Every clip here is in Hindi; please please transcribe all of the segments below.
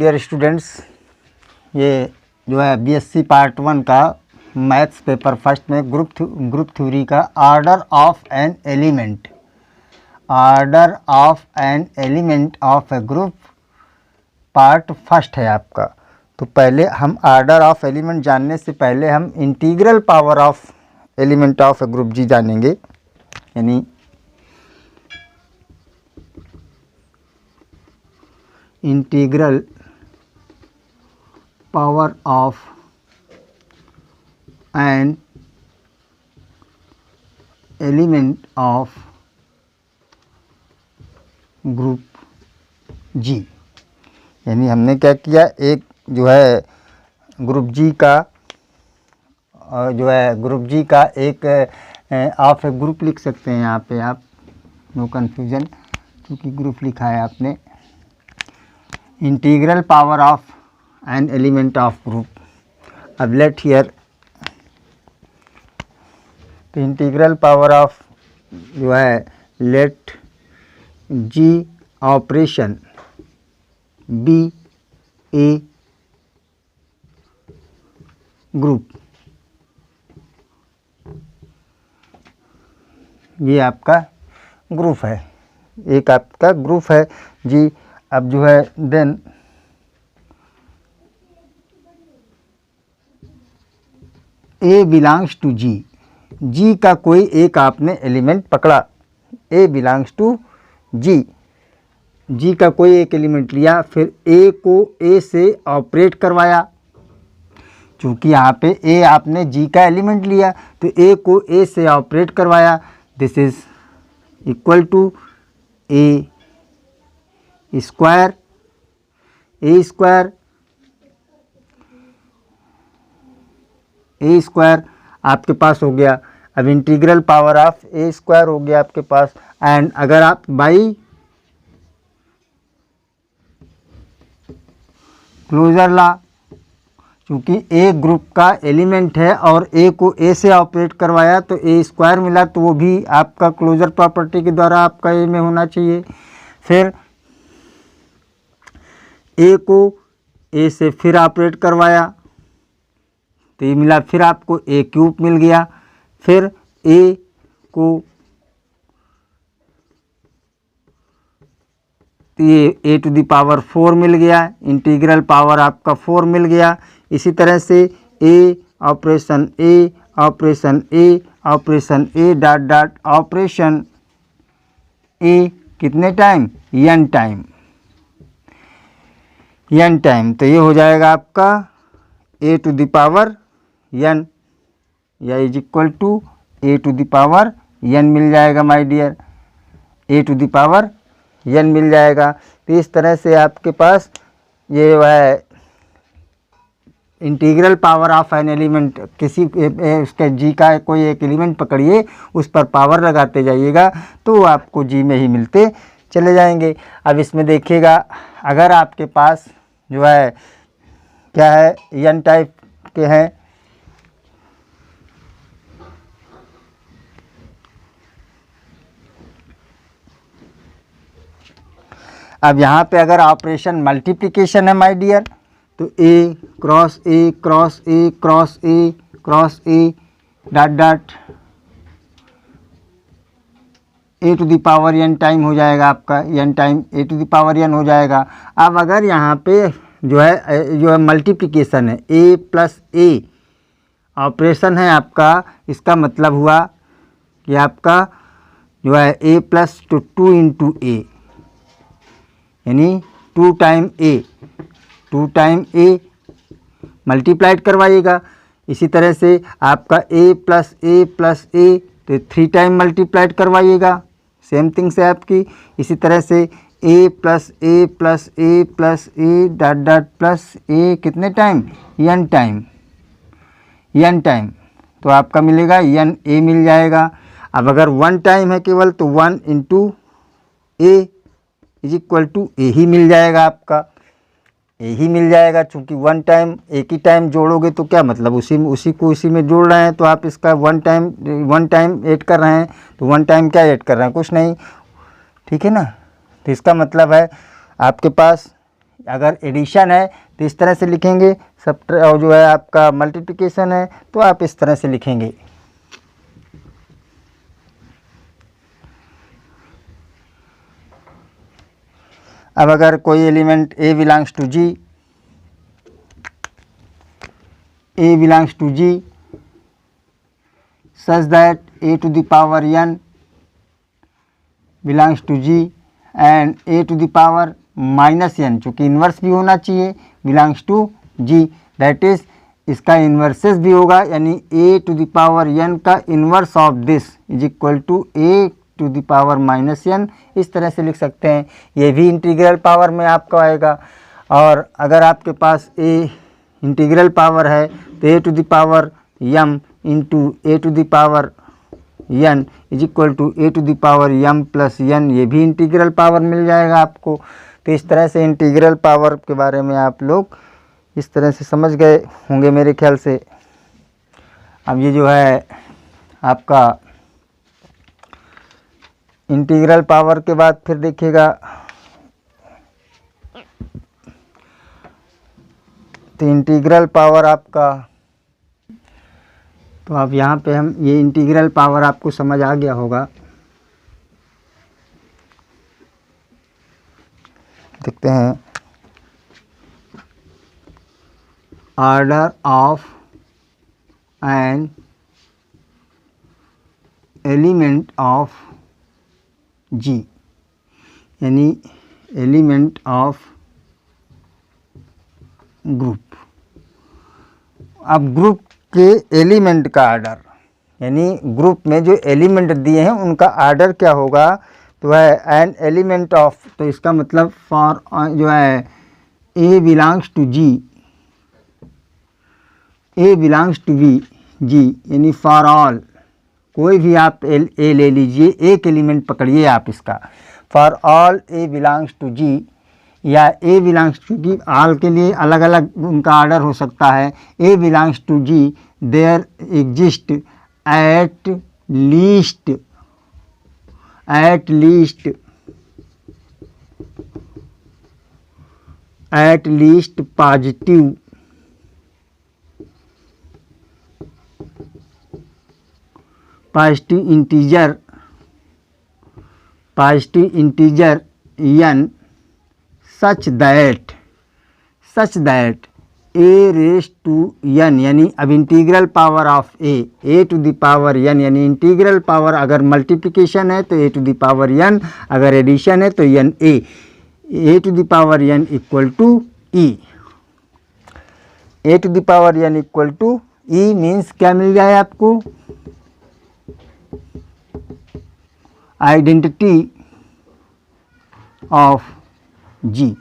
डियर स्टूडेंट्स, ये जो है बीएससी पार्ट 1 का मैथ्स पेपर फर्स्ट में ग्रुप थ्योरी का order of an element of a group part first है आपका। तो पहले हम ऑर्डर ऑफ एलिमेंट जानने से पहले हम integral power of element of a group G जानेंगे। यानी integral power of an element of group G. यानी हमने क्या किया, एक जो है ग्रुप जी का एक ऑफ ए ग्रुप लिख सकते हैं। यहाँ पे आप नो कन्फ्यूजन, क्योंकि ग्रुप लिखा है आपने। Integral power of an element of group. अब लेट हियर, तो इंटीग्रल पावर ऑफ जो है लेट जी ऑपरेशन बी ए ग्रुप। ये आपका ग्रुप है, एक आपका ग्रुप है जी। अब जो है देन ए बिलोंग्स टू जी। जी का कोई एक आपने एलिमेंट पकड़ा, ए बिलोंग्स टू जी। जी का कोई एक एलिमेंट लिया, फिर ए को ए से ऑपरेट करवाया। चूँकि यहाँ पे ए आपने जी का एलिमेंट लिया तो ए को ए से ऑपरेट करवाया। This is equal to A square आपके पास हो गया। अब integral power of A square हो गया आपके पास। एंड अगर आप बाई क्लोजर ला, क्योंकि ए ग्रुप का एलिमेंट है और ए को ए से ऑपरेट करवाया तो ए स्क्वायर मिला, तो वो भी आपका क्लोजर प्रॉपर्टी के द्वारा आपका ए में होना चाहिए। फिर ए को ए से फिर ऑपरेट करवाया तो ये मिला, फिर आपको ए क्यूब मिल गया। फिर ए को ये ए टू द पावर 4 मिल गया, इंटीग्रल पावर आपका 4 मिल गया। इसी तरह से a operation a dot dot operation a कितने टाइम, n टाइम। तो ये हो जाएगा आपका a to the power n या is equal to a to the power n मिल जाएगा my dear, a to the power n मिल जाएगा। तो इस तरह से आपके पास ये है integral power of an element. किसी उसके जी का कोई एक एलिमेंट पकड़िए, उस पर पावर लगाते जाइएगा तो आपको जी में ही मिलते चले जाएंगे। अब इसमें देखिएगा, अगर आपके पास जो है क्या है, n टाइप के हैं, अब यहाँ पे अगर ऑपरेशन मल्टीप्लिकेशन है माय डियर, तो a cross a cross a cross a cross a dot dot a to the power n time हो जाएगा आपका, n time a to the power n हो जाएगा। अब अगर यहाँ पे जो है मल्टीप्लिकेशन है, a प्लस ए ऑपरेशन है आपका, इसका मतलब हुआ कि आपका जो है a प्लस 2 इंटू ए, यानी 2 टाइम ए मल्टीप्लाइड करवाइएगा। इसी तरह से आपका a प्लस ए तो 3 टाइम मल्टीप्लाइड करवाइएगा, सेम थिंग्स है आपकी। इसी तरह से a plus a dot dot plus a कितने टाइम, n टाइम। तो आपका मिलेगा n a मिल जाएगा। अब अगर 1 टाइम है केवल, तो 1 into a is equal to a ही मिल जाएगा आपका, ए ही मिल जाएगा। चूँकि 1 टाइम एक ही टाइम जोड़ोगे तो क्या मतलब, उसी में जोड़ रहे हैं, तो आप इसका 1 टाइम ऐड कर रहे हैं, तो 1 टाइम क्या ऐड कर रहे हैं, कुछ नहीं, ठीक है ना। तो इसका मतलब है आपके पास अगर एडिशन है तो इस तरह से लिखेंगे, और जो है आपका मल्टीप्लिकेशन है तो आप इस तरह से लिखेंगे। अब अगर कोई element a belongs to g, a belongs to g such that a to the power n belongs to g and a to the power minus n, चूँकि इन्वर्स भी होना चाहिए, belongs to g, that is इसका इन्वर्सेस भी होगा, यानी a to the power n का inverse of this is equal to a to the power minus n, इस तरह से लिख सकते हैं। ये भी इंटीग्रल पावर में आपका आएगा। और अगर आपके पास a इंटीग्रल पावर है तो a to the power m into a to the power n is equal to a to the power m plus n, ये भी इंटीग्रल पावर मिल जाएगा आपको। तो इस तरह से इंटीग्रल पावर के बारे में आप लोग इस तरह से समझ गए होंगे मेरे ख्याल से। अब ये जो है आपका इंटीग्रल पावर के बाद फिर देखिएगा, तो इंटीग्रल पावर आपका, तो अब यहाँ पे हम ये इंटीग्रल पावर आपको समझ आ गया होगा। देखते हैं, order of an element of G, यानी एलिमेंट ऑफ ग्रुप। अब ग्रुप के एलिमेंट का आर्डर, यानी ग्रुप में जो एलिमेंट दिए हैं उनका आर्डर क्या होगा, तो है एन एलिमेंट ऑफ, तो इसका मतलब फॉर जो है a belongs to G, a belongs to B G, यानी फॉर ऑल, कोई भी आप ए ले लीजिए, एक एलिमेंट पकड़िए आप इसका, for all a belongs to G या a belongs to G, all के लिए अलग अलग उनका आर्डर हो सकता है। A belongs to G there exist at least positive integer n such that a raised to n, यानी अब integral power of a to the power n, यानी इंटीग्रल पावर अगर मल्टीप्लिकेशन है तो a to the power n, अगर एडिशन है तो n a to the power n equal to e, a to the power n equal to e means क्या मिल जाए आपको, आइडेंटिटी ऑफ जी,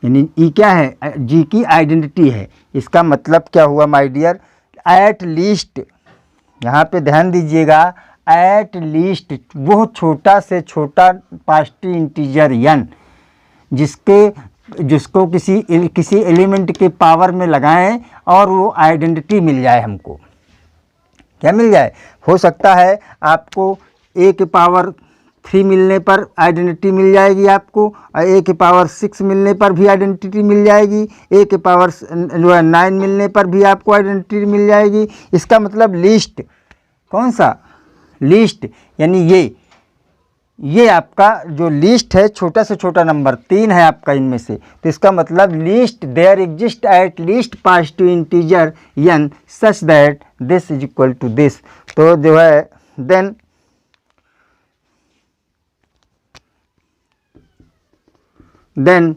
यानी ई क्या है, जी की आइडेंटिटी है। इसका मतलब क्या हुआ माय डियर, एट लीस्ट, यहाँ पे ध्यान दीजिएगा, एट लीस्ट वो छोटा से छोटा पॉजिटिव इंटीजर n जिसको किसी एलिमेंट के पावर में लगाएं और वो आइडेंटिटी मिल जाए हमको, क्या मिल जाए, हो सकता है आपको a के पावर 3 मिलने पर आइडेंटिटी मिल जाएगी आपको, और a के पावर 6 मिलने पर भी आइडेंटिटी मिल जाएगी, a के पावर जो है 9 मिलने पर भी आपको आइडेंटिटी मिल जाएगी। इसका मतलब लीस्ट, कौन सा लीस्ट, यानी ये आपका जो लीस्ट है, छोटा से छोटा नंबर 3 है आपका इनमें से, तो इसका मतलब least there exist at least positive integer n such that this is equal to this. तो जो है then n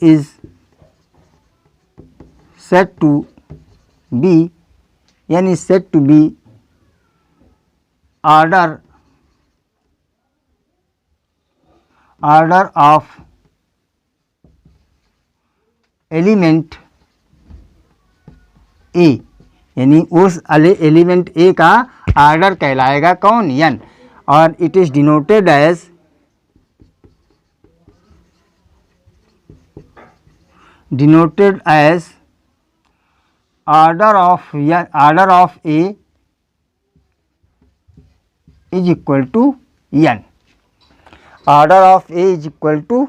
is said to be, n is said to be order of element a, यानी उस एलिमेंट ए का आर्डर कहलाएगा कौन, n, और it is denoted as order of a is equal to n। Order of a is equal to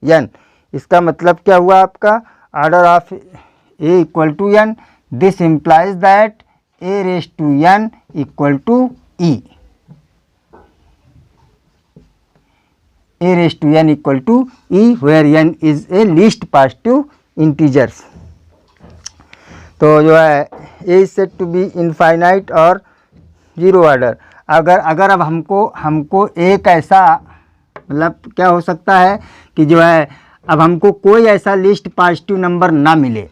n। इसका मतलब क्या हुआ आपका, order of a equal to n। This implies that a raise to n equal to e। A raise to n equal to e where n is a least positive integers. तो जो है a is said to be infinite और जीरो ऑर्डर। अगर अब हमको एक ऐसा, मतलब क्या हो सकता है कि जो है अब हमको कोई ऐसा लिस्ट पॉजिटिव नंबर ना मिले,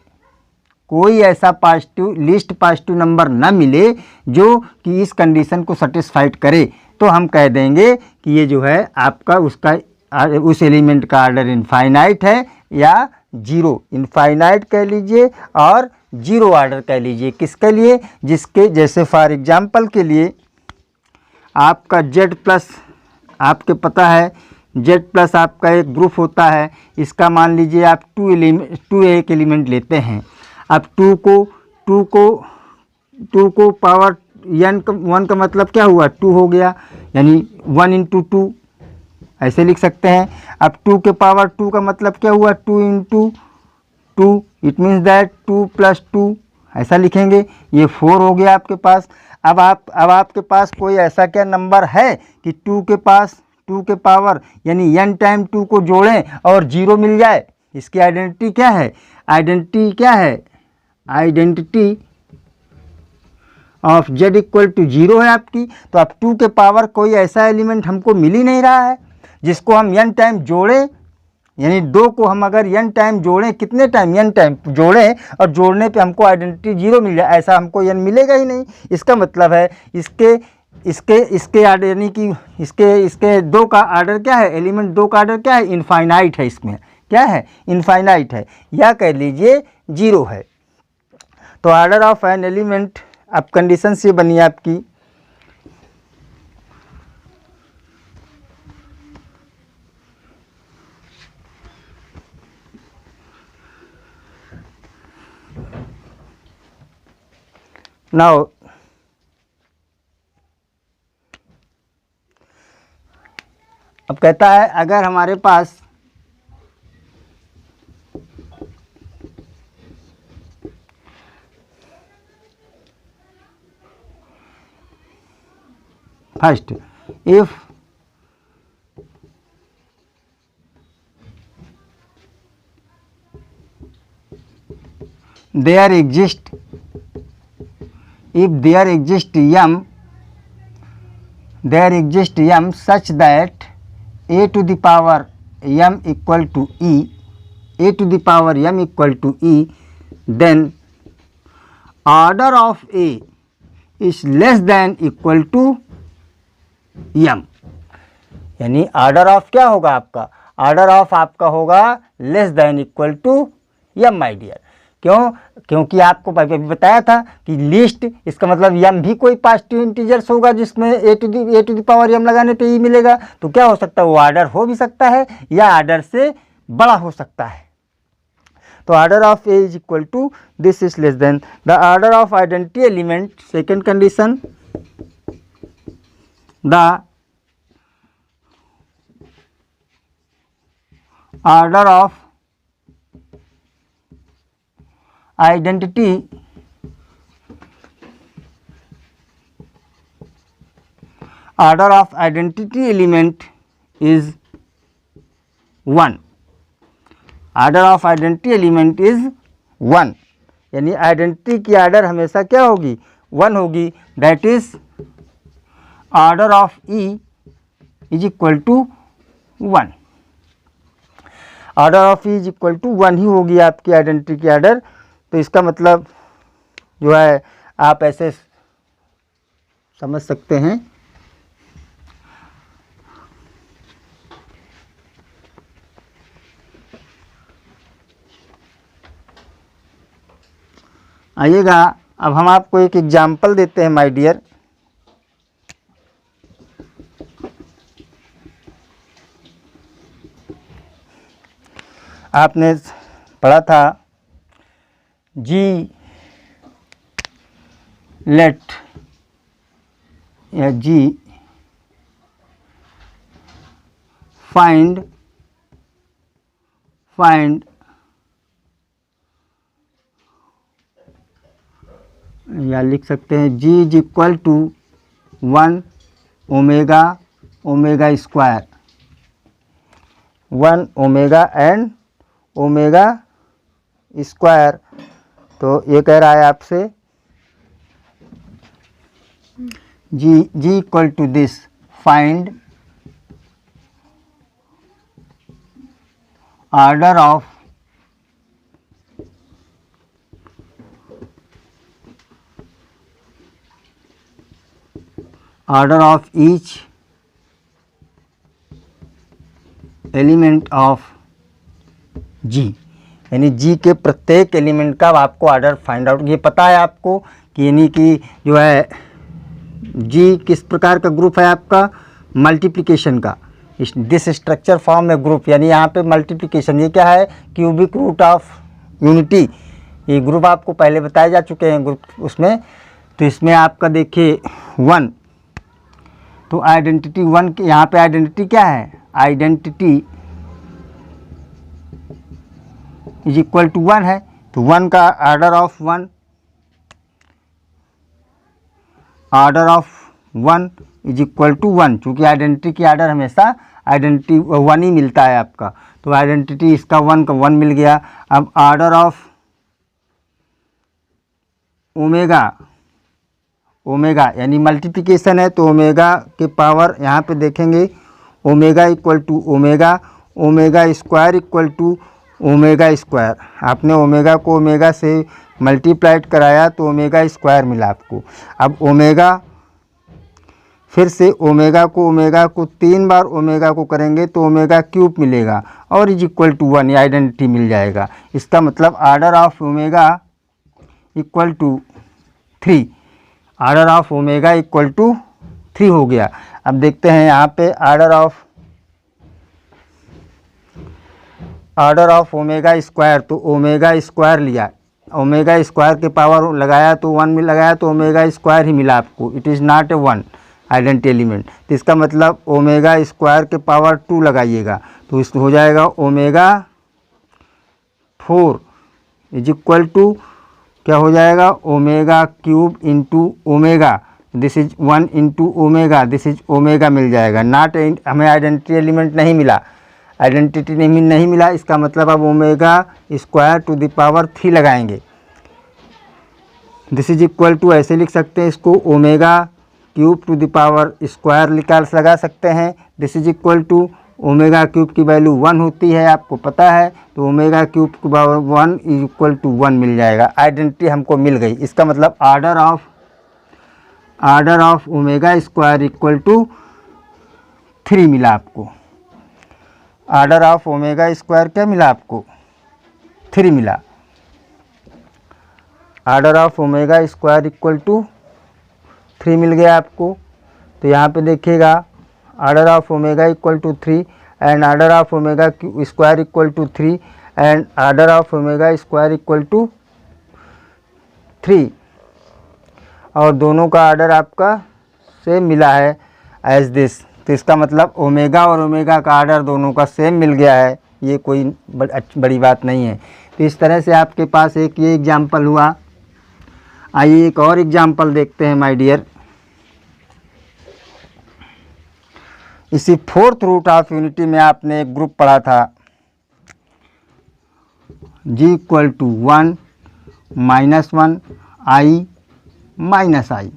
कोई ऐसा लिस्ट पॉजिटिव नंबर ना मिले जो कि इस कंडीशन को सेटिस्फाइड करे, तो हम कह देंगे कि ये जो है आपका उस एलिमेंट का ऑर्डर इनफाइनाइट है या जीरो। इनफाइनाइट कह लीजिए और जीरो ऑर्डर कह लीजिए। किसके लिए, जिसके जैसे फॉर एग्जांपल के लिए आपका Z प्लस, आपके पता है Z प्लस आपका एक ग्रुप होता है। इसका मान लीजिए आप टू एक एलिमेंट लेते हैं। अब टू को पावर वन का मतलब क्या हुआ, 2 हो गया, यानी 1 इंटू 2 ऐसे लिख सकते हैं। अब 2 के पावर 2 का मतलब क्या हुआ, 2 into 2, it means that 2 plus 2 ऐसा लिखेंगे। ये 4 हो गया आपके पास। अब आपके पास कोई ऐसा क्या नंबर है कि 2 के पावर यानी n टाइम 2 को जोड़ें और 0 मिल जाए। इसकी आइडेंटिटी क्या है, identity of Z equal to 0 है आपकी। तो अब 2 के पावर कोई ऐसा एलिमेंट हमको मिल ही नहीं रहा है जिसको हम n टाइम जोड़ें, यानी 2 को हम अगर n टाइम जोड़ें, कितने टाइम, n टाइम जोड़ें और जोड़ने पे हमको आइडेंटिटी 0 मिल जाए, ऐसा हमको n मिलेगा ही नहीं। इसका मतलब है इसके आर्डर यानी कि इसके 2 का आर्डर क्या है, एलिमेंट 2 का आर्डर क्या है, इनफाइनाइट है। इसमें क्या है, इनफाइनाइट है या कह लीजिए 0 है। तो ऑर्डर ऑफ एन एलिमेंट, अब कंडीशन से बनी आपकी नाउ अब कहता है अगर हमारे पास first if there exists m such that a to the power m equal to e, then order of a is less than equal to m। यानी ऑर्डर ऑफ क्या होगा आपका, ऑर्डर ऑफ आपका होगा less than equal to m my dear. क्योंकि आपको अभी बताया था कि लिस्ट, इसका मतलब m भी कोई पॉजिटिव इंटीजर्स होगा जिसमें a to the power m लगाने पे e मिलेगा। तो क्या हो सकता है, वो ऑर्डर हो भी सकता है या ऑर्डर से बड़ा हो सकता है। तो order of a is equal to this is less than the order of identity element. Second condition, the order of identity element is 1। Order of identity element is 1, यानी आइडेंटिटी की ऑर्डर हमेशा क्या होगी, 1 होगी। That is order of E is equal to 1। Order of E is equal to 1 ही होगी आपकी आइडेंटिटी की ऑर्डर। तो इसका मतलब जो है आप ऐसे समझ सकते हैं। आइएगा अब हम आपको एक एग्जाम्पल देते हैं माय डियर। आपने पढ़ा था G लेट या G फाइंड या लिख सकते हैं G is equal to 1 omega omega square, 1 omega and omega square. तो ये कह रहा है आपसे G equal to this, find order of each element of G, यानी G के प्रत्येक एलिमेंट का आपको ऑर्डर फाइंड आउट। ये पता है आपको कि यानी कि जो है G किस प्रकार का ग्रुप है आपका, मल्टीप्लिकेशन का। This structure form A group, यानी यहाँ पे मल्टीप्लिकेशन। ये क्या है, क्यूबिक रूट ऑफ यूनिटी। ये ग्रुप आपको पहले बताए जा चुके हैं ग्रुप उसमें। तो इसमें आपका देखिए 1, तो आइडेंटिटी 1 के यहाँ पे आइडेंटिटी क्या है, आइडेंटिटी इज इक्वल टू 1 है। तो 1 का order of 1 is equal to 1, चूँकि आइडेंटिटी की ऑर्डर हमेशा आइडेंटिटी 1 ही मिलता है आपका। तो आइडेंटिटी इसका 1 का 1 मिल गया। अब ऑर्डर ऑफ ओमेगा यानी मल्टीप्लिकेशन है, तो ओमेगा के पावर यहाँ पे देखेंगे, omega equal to omega square equal to omega square. आपने ओमेगा को ओमेगा से मल्टीप्लाइड कराया तो ओमेगा स्क्वायर मिला आपको। अब ओमेगा, फिर से ओमेगा को 3 बार ओमेगा को करेंगे तो ओमेगा क्यूब मिलेगा और इज इक्वल टू 1, ये आइडेंटिटी मिल जाएगा। इसका मतलब order of omega equal to 3, order of omega equal to 3 हो गया। अब देखते हैं यहाँ पे ऑर्डर ऑफ ओमेगा स्क्वायर, तो ओमेगा स्क्वायर लिया, ओमेगा स्क्वायर के पावर लगाया तो 1 में लगाया तो ओमेगा स्क्वायर ही मिला आपको। It is not a 1 identity element. तो इसका मतलब ओमेगा स्क्वायर के पावर 2 लगाइएगा तो इस हो जाएगा ओमेगा 4 इज इक्वल टू क्या हो जाएगा, omega cube into omega, this is 1 into omega, this is omega मिल जाएगा। नॉट, हमें आइडेंटिटी एलिमेंट नहीं मिला, आइडेंटिटी नहीं मिला। इसका मतलब अब omega square to the power 3 लगाएंगे। दिस इज इक्वल टू ऐसे लिख सकते हैं इसको, omega cube to the power square लगा सकते हैं। This is equal to omega cube की वैल्यू 1 होती है, आपको पता है, तो ओमेगा क्यूब की पावर 1 इज इक्वल टू 1 मिल जाएगा। आइडेंटिटी हमको मिल गई। इसका मतलब order of omega square equal to 3 मिला आपको। ऑर्डर ऑफ ओमेगा स्क्वायर क्या मिला आपको, 3 मिला। Order of omega square equal to 3 मिल गया आपको। तो यहाँ पे देखिएगा order of omega equal to 3 and order of omega square equal to 3 and order of omega square equal to 3, और दोनों का ऑर्डर आपका सेम मिला है एज दिस। तो इसका मतलब ओमेगा और ओमेगा का ऑर्डर दोनों का सेम मिल गया है, ये कोई बड़ी बात नहीं है। तो इस तरह से आपके पास एक ये एग्जाम्पल हुआ। आइए एक और एग्जाम्पल देखते हैं माय डियर। इसी 4th रूट ऑफ यूनिटी में आपने एक ग्रुप पढ़ा था, G equal to 1 -1 I -I,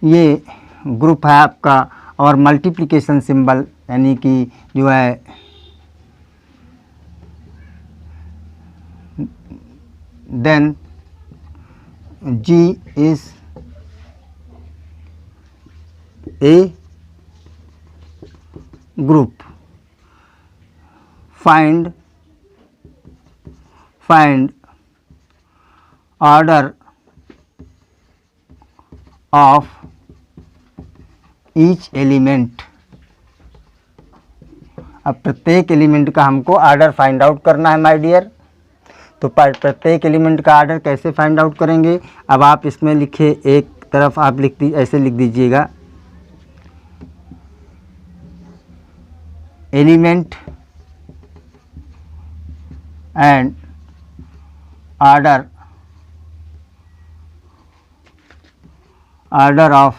ये ग्रुप है आपका। और मल्टीप्लिकेशन सिंबल यानी कि जो है then G is a group. Find order of each element. अब प्रत्येक एलिमेंट का हमको ऑर्डर फाइंड आउट करना है माय डियर। तो प्रत्येक एलिमेंट का ऑर्डर कैसे फाइंड आउट करेंगे, अब आप इसमें लिखे, एक तरफ आप ऐसे लिख दीजिएगा element and order of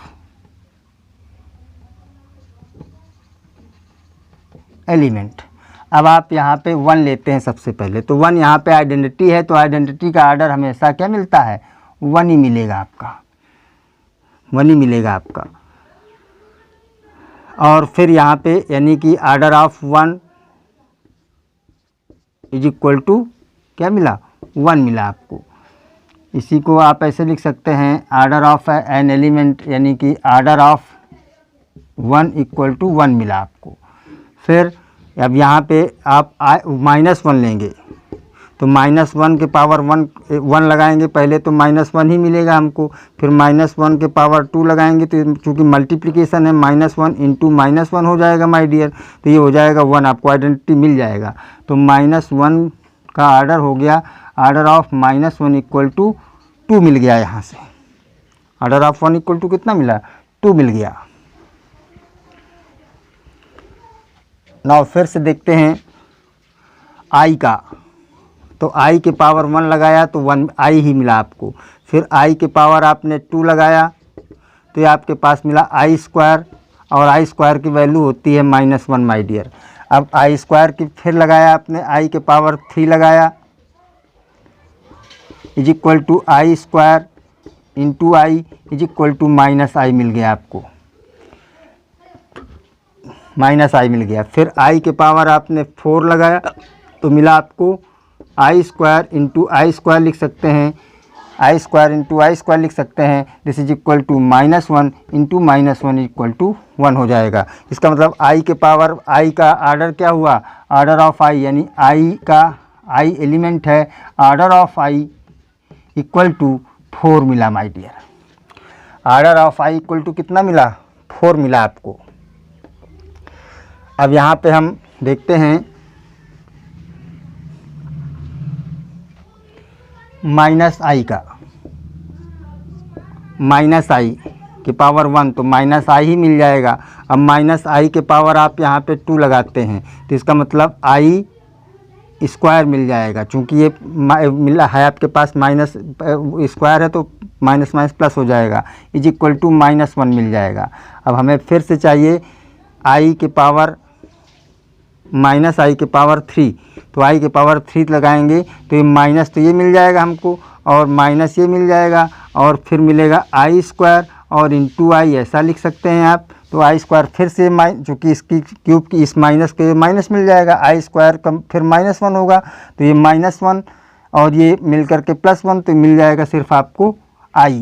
element. अब आप यहाँ पे 1 लेते हैं सबसे पहले, तो 1 यहाँ पे आइडेंटिटी है, तो आइडेंटिटी का ऑर्डर हमेशा क्या मिलता है, 1 ही मिलेगा आपका, 1 ही मिलेगा आपका। और फिर यहाँ पे यानी कि order of 1 is equal to क्या मिला, 1 मिला आपको। इसी को आप ऐसे लिख सकते हैं, ऑर्डर ऑफ एन एलिमेंट यानी कि ऑर्डर ऑफ 1 इक्वल टू 1 मिला आपको। फिर अब यहाँ पे आप -1 लेंगे, तो -1 के पावर 1 लगाएंगे पहले, तो -1 ही मिलेगा हमको। फिर -1 के पावर 2 लगाएंगे, तो चूँकि मल्टीप्लिकेशन है, -1 इंटू -1 हो जाएगा माय डियर, तो ये हो जाएगा 1, आपको आइडेंटिटी मिल जाएगा। तो -1 का ऑर्डर हो गया, ऑर्डर ऑफ -1 इक्वल टू 2 मिल गया। यहाँ से ऑर्डर ऑफ 1 इक्वल टू कितना मिला, 2 मिल गया। नाउ फिर से देखते हैं आई का, तो आई के पावर 1 लगाया तो 1 आई ही मिला आपको। फिर आई के पावर आपने 2 लगाया तो ये आपके पास मिला आई स्क्वायर, और आई स्क्वायर की वैल्यू होती है -1 माय डियर। अब आई स्क्वायर की फिर लगाया आपने, आई के पावर 3 लगाया is equal to I square into I is equal to -i मिल गया आपको, -i मिल गया। फिर आई के पावर आपने 4 लगाया तो मिला आपको I square into I square लिख सकते हैं, I square into I square लिख सकते हैं, this is equal to -1 into -1 equal to 1 हो जाएगा। इसका मतलब आई के पावर, आई का ऑर्डर क्या हुआ, ऑर्डर ऑफ आई, यानी आई का, आई एलिमेंट है, order of I equal to 4 मिला my dear. Order of I equal to कितना मिला, 4 मिला आपको। अब यहाँ पे हम देखते हैं -i का, -i के पावर 1, तो -i ही मिल जाएगा। अब -i के पावर आप यहाँ पे 2 लगाते हैं, तो इसका मतलब i स्क्वायर मिल जाएगा। चूँकि ये मिला है आपके पास, माइनस स्क्वायर है तो माइनस माइनस प्लस हो जाएगा, इज इक्वल टू -1 मिल जाएगा। अब हमें फिर से चाहिए i के पावर -i के पावर 3, तो i के पावर 3 लगाएंगे तो ये माइनस, तो ये मिल जाएगा हमको, और माइनस ये मिल जाएगा, और फिर मिलेगा आई स्क्वायर और इंटू आई, ऐसा लिख सकते हैं आप। तो आई स्क्वायर फिर से चूँकि इसकी क्यूब की इस माइनस के माइनस मिल जाएगा, आई स्क्वायर कम फिर -1 होगा, तो ये -1 और ये मिल करके +1, तो मिल जाएगा सिर्फ आपको आई,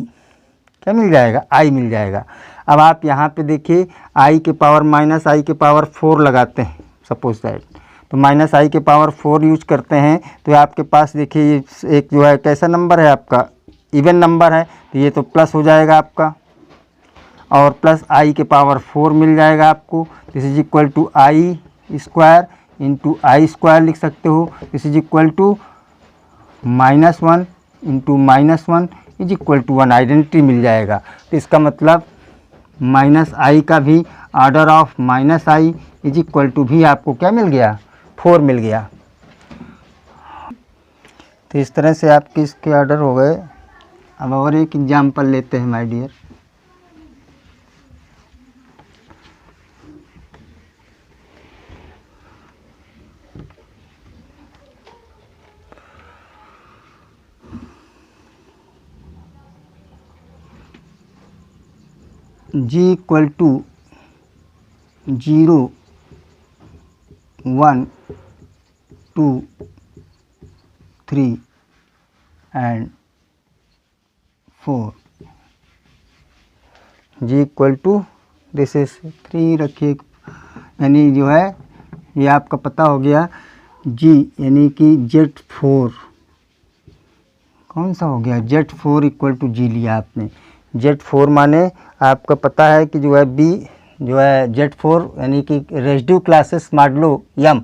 क्या मिल जाएगा, आई मिल जाएगा। अब आप यहाँ पे देखिए आई के पावर -i के पावर 4 लगाते हैं सपोज दैट, तो -i के पावर 4 यूज करते हैं, तो आपके पास देखिए ये एक जो है कैसा नंबर है आपका, इवन नंबर है, तो ये तो प्लस हो जाएगा आपका, और प्लस i के पावर 4 मिल जाएगा आपको, this is equal to I square into I square लिख सकते हो, this is equal to -1 into -1 is equal to 1, identity मिल जाएगा। तो इसका मतलब -i का भी order of -i is equal to भी आपको क्या मिल गया, 4 मिल गया। तो इस तरह से आपके इसके ऑर्डर हो गए। अब और एक एग्जाम्पल लेते हैं my dear. g equal to 0 1 2 3 and 4, g equal to this is 3 रखिए, यानी जो है ये आपका पता हो गया g, यानी कि Z4 कौन सा हो गया, Z4 इक्वल टू g लिया आपने। Z4 माने आपका पता है कि जो है B जो है Z4 यानी कि residue classes modulo m,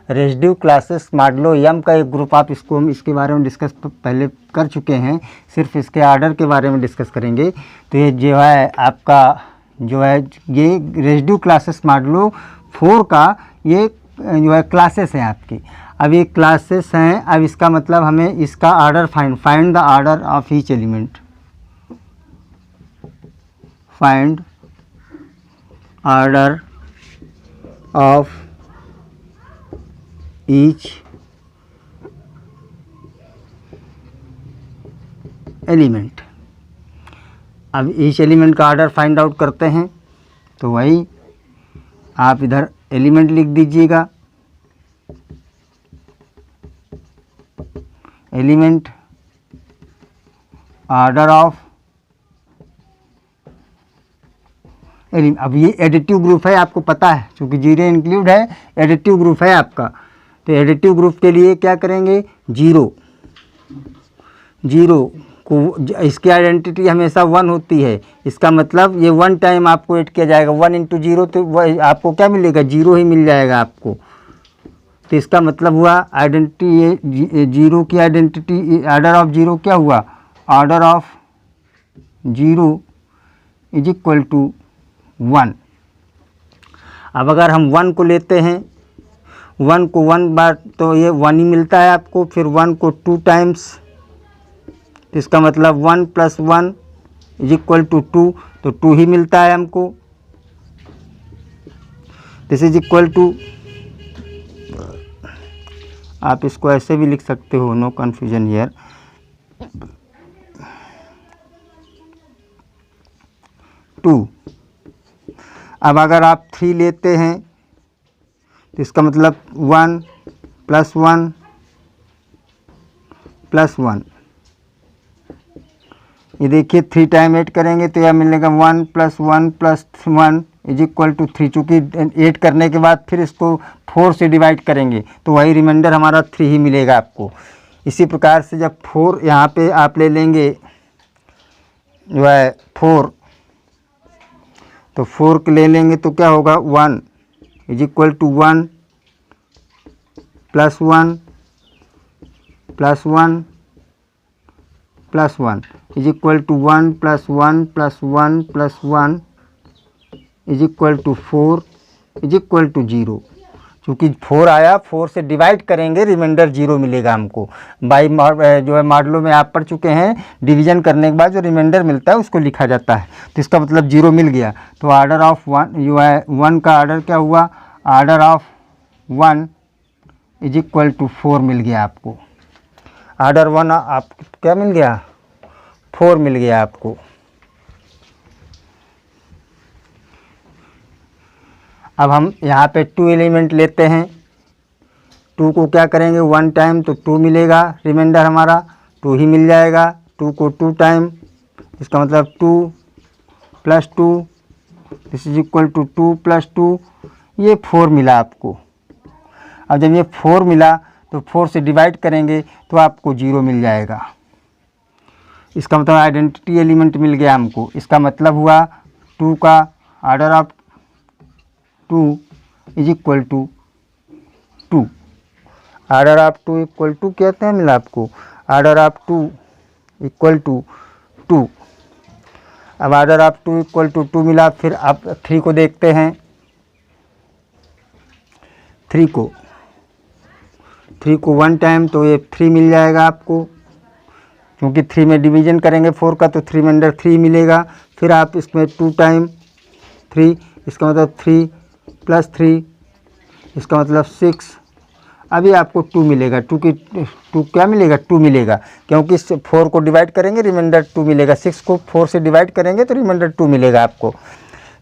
residue classes modulo m का एक ग्रुप। आप इसको हम इसके बारे में डिस्कस पहले कर चुके हैं, सिर्फ इसके आर्डर के बारे में डिस्कस करेंगे। तो ये जो है आपका जो है ये रेसिड्यू क्लासेस मॉडुलो 4 का ये जो है क्लासेस हैं आपकी। अब ये क्लासेस हैं, अब इसका मतलब हमें इसका order find the order of each element, find order of each element. अब ईच एलिमेंट का ऑर्डर फाइंड आउट करते हैं, तो वही आप इधर एलिमेंट लिख दीजिएगा, एलिमेंट ऑर्डर ऑफ एलिमेंट। अब ये एडिटिव ग्रुप है, आपको पता है, क्योंकि जीरो इंक्लूड है, एडिटिव ग्रुप है आपका। तो एडिटिव ग्रुप के लिए क्या करेंगे, जीरो को, इसकी आइडेंटिटी हमेशा 1 होती है, इसका मतलब ये 1 टाइम आपको ऐड किया जाएगा। 1 इंटू जीरो, तो आपको क्या मिलेगा, जीरो ही मिल जाएगा आपको। तो इसका मतलब हुआ आइडेंटिटी, ये जीरो की आइडेंटिटी, ऑर्डर ऑफ जीरो क्या हुआ, order of zero is equal to 1। अब अगर हम 1 को लेते हैं, 1 को 1 बार तो ये 1 ही मिलता है आपको, फिर 1 को 2 टाइम्स, तो इसका मतलब 1 + 1 इज इक्वल टू 2, तो 2 ही मिलता है हमको। दिस इज इक्वल टू, आप इसको ऐसे भी लिख सकते हो, नो कन्फ्यूजन हियर, 2। अब अगर आप 3 लेते हैं, तो इसका मतलब 1 + 1 + 1, ये देखिए 3 टाइम ऐड करेंगे तो यह मिलेगा 1 + 1 + 1 इज इक्वल टू 3। चूँकि ऐड करने के बाद फिर इसको 4 से डिवाइड करेंगे तो वही रिमाइंडर हमारा 3 ही मिलेगा आपको। इसी प्रकार से जब 4 यहाँ पे आप ले लेंगे जो है 4, तो 4 के ले लेंगे तो क्या होगा, 1 is equal to 1 + 1 + 1 + 1 is equal to 1 + 1 + 1 + 1 is equal to 4 is equal to 0। चूँकि 4 आया, 4 से डिवाइड करेंगे, रिमाइंडर 0 मिलेगा हमको। बाई जो है मॉडलों में आप पढ़ चुके हैं, डिवीजन करने के बाद जो रिमाइंडर मिलता है उसको लिखा जाता है, तो इसका मतलब 0 मिल गया। तो ऑर्डर ऑफ 1 जो है 1 का ऑर्डर क्या हुआ, order of 1 is equal to 4 मिल गया आपको। ऑर्डर 1 आप क्या मिल गया, 4 मिल गया आपको। अब हम यहाँ पे 2 एलिमेंट लेते हैं, 2 को क्या करेंगे 1 टाइम, तो 2 मिलेगा, रिमाइंडर हमारा 2 ही मिल जाएगा। 2 को 2 टाइम, इसका मतलब 2 + 2 दिस इज इक्वल टू 2 + 2, ये 4 मिला आपको। अब जब ये 4 मिला तो 4 से डिवाइड करेंगे तो आपको 0 मिल जाएगा। इसका मतलब आइडेंटिटी एलिमेंट मिल गया हमको। इसका मतलब हुआ 2 का order of 2 is equal to 2। Order of 2 equal to कहते हैं मिला आपको, ऑर्डर ऑफ 2 इक्वल टू 2। अब ऑर्डर ऑफ 2 इक्वल टू 2 मिला, फिर आप 3 को देखते हैं, 3 को 1 टाइम, तो ये 3 मिल जाएगा आपको। क्योंकि 3 में डिवीजन करेंगे 4 का, तो 3 रिमाइंडर 3 मिलेगा। फिर आप इसमें 2 टाइम 3, इसका मतलब 3 + 3, इसका मतलब 6। अभी आपको 2 मिलेगा, 2 क्या मिलेगा, 2 मिलेगा, क्योंकि 4 को डिवाइड करेंगे रिमाइंडर 2 मिलेगा। 6 को 4 से डिवाइड करेंगे तो रिमाइंडर 2 मिलेगा आपको।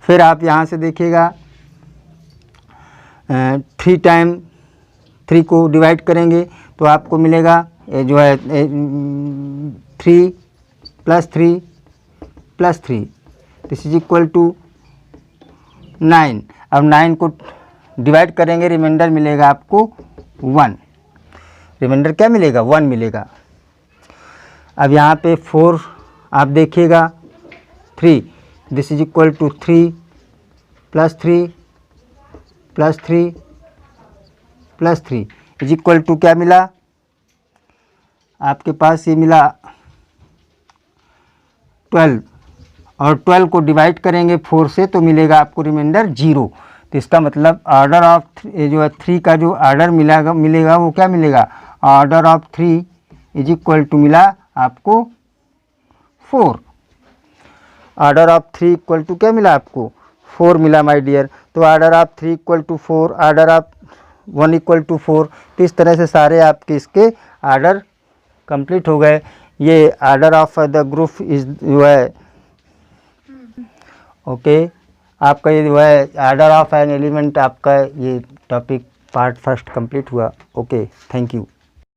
फिर आप यहाँ से देखिएगा 3 टाइम 3 को डिवाइड करेंगे तो आपको मिलेगा जो है 3 + 3 + 3 दिस इज इक्वल टू 9। अब 9 को डिवाइड करेंगे, रिमाइंडर मिलेगा आपको 1। रिमाइंडर क्या मिलेगा, 1 मिलेगा। अब यहाँ पे 4 आप देखिएगा 3 this is equal to 3 + 3 + 3 + 3 is equal to क्या मिला आपके पास, ये मिला 12। और 12 को डिवाइड करेंगे 4 से तो मिलेगा आपको रिमाइंडर 0। तो इसका मतलब ऑर्डर ऑफ ये जो है 3 का जो ऑर्डर मिलेगा वो क्या मिलेगा, order of 3 is equal to मिला आपको 4। ऑर्डर ऑफ 3 इक्वल टू क्या मिला आपको 4 मिला माय डियर। तो order of 3 equal to 4, order of 1 equal to 4। तो इस तरह से सारे आपके इसके ऑर्डर कंप्लीट हो गए। ये order of the group is जो है ओके आपका ये जो है ऑर्डर ऑफ एन एलिमेंट आपका ये टॉपिक पार्ट फर्स्ट कंप्लीट हुआ। Okay thank you.